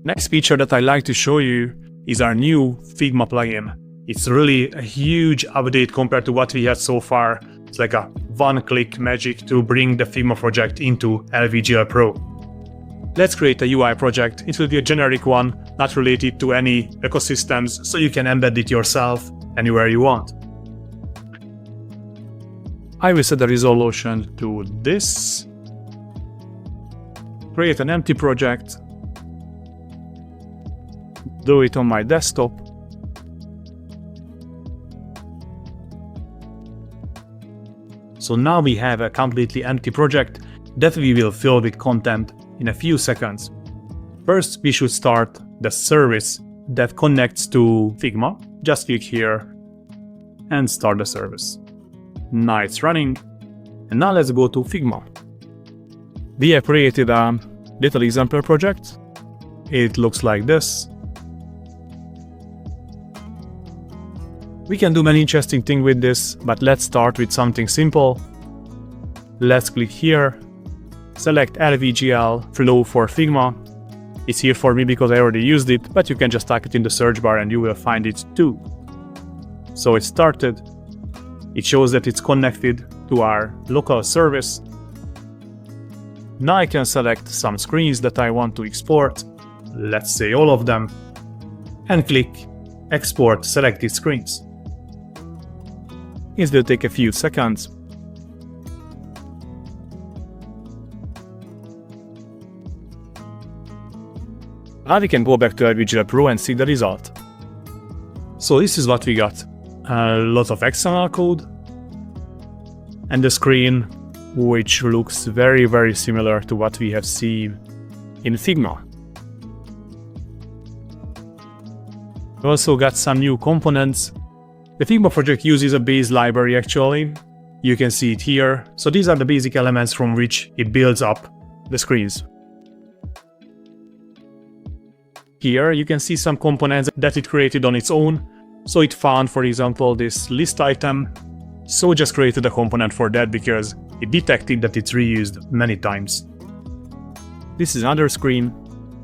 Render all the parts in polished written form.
Next feature that I like to show you is our new Figma plugin. It's really a huge update compared to what we had so far. It's like a one-click magic to bring the Figma project into LVGL Pro. Let's create a UI project. It will be a generic one, not related to any ecosystems, so you can embed it yourself anywhere you want. I will set the resolution to this. Create an empty project. Do it on my desktop. So now we have a completely empty project that we will fill with content in a few seconds. First, we should start the service that connects to Figma. Just click here and start the service. Now it's running. And now let's go to Figma. We have created a little example project. It looks like this. We can do many interesting things with this, but let's start with something simple. Let's click here, select LVGL flow for Figma. It's here for me because I already used it, but you can just type it in the search bar and you will find it too. So it started. It shows that it's connected to our local service. Now I can select some screens that I want to export, let's say all of them, and click Export Selected Screens. It will take a few seconds. Now we can go back to LVGL Pro and see the result. So this is what we got. A lot of XML code and the screen which looks very similar to what we have seen in Figma. We also got some new components. The Figma project uses a base library actually. You can see it here. So these are the basic elements from which it builds up the screens. Here you can see some components that it created on its own. So it found, for example, this list item. So just created a component for that because it detected that it's reused many times. This is another screen.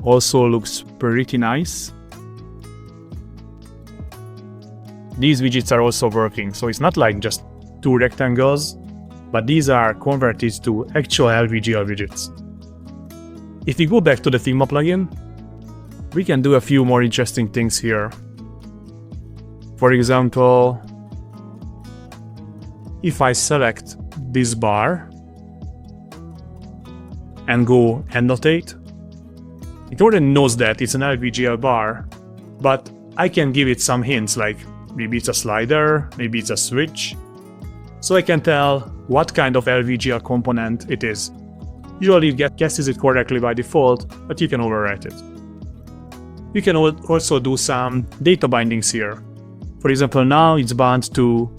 Also looks pretty nice. These widgets are also working, so it's not like just two rectangles, but these are converted to actual LVGL widgets. If we go back to the Figma plugin, we can do a few more interesting things here. For example, if I select this bar and go annotate, it already knows that it's an LVGL bar, but I can give it some hints like maybe it's a slider, maybe it's a switch. So I can tell what kind of LVGL component it is. Usually it guesses it correctly by default, but you can overwrite it. You can also do some data bindings here. For example, now it's bound to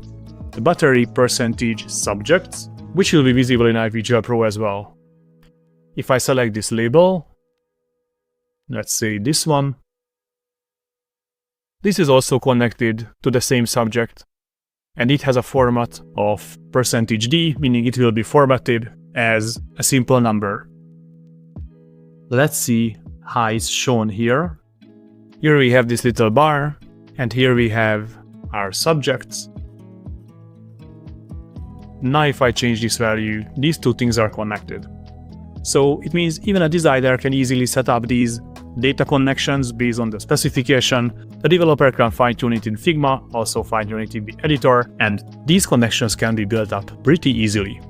the battery percentage subjects, which will be visible in LVGL Pro as well. If I select this label, let's say this one, this is also connected to the same subject, and it has a format of %d, meaning it will be formatted as a simple number. Let's see how it's shown here. Here we have this little bar, and here we have our subjects. Now if I change this value, these two things are connected. So it means even a designer can easily set up these data connections based on the specification. The developer can fine-tune it in Figma, also fine-tune it in the editor, and these connections can be built up pretty easily.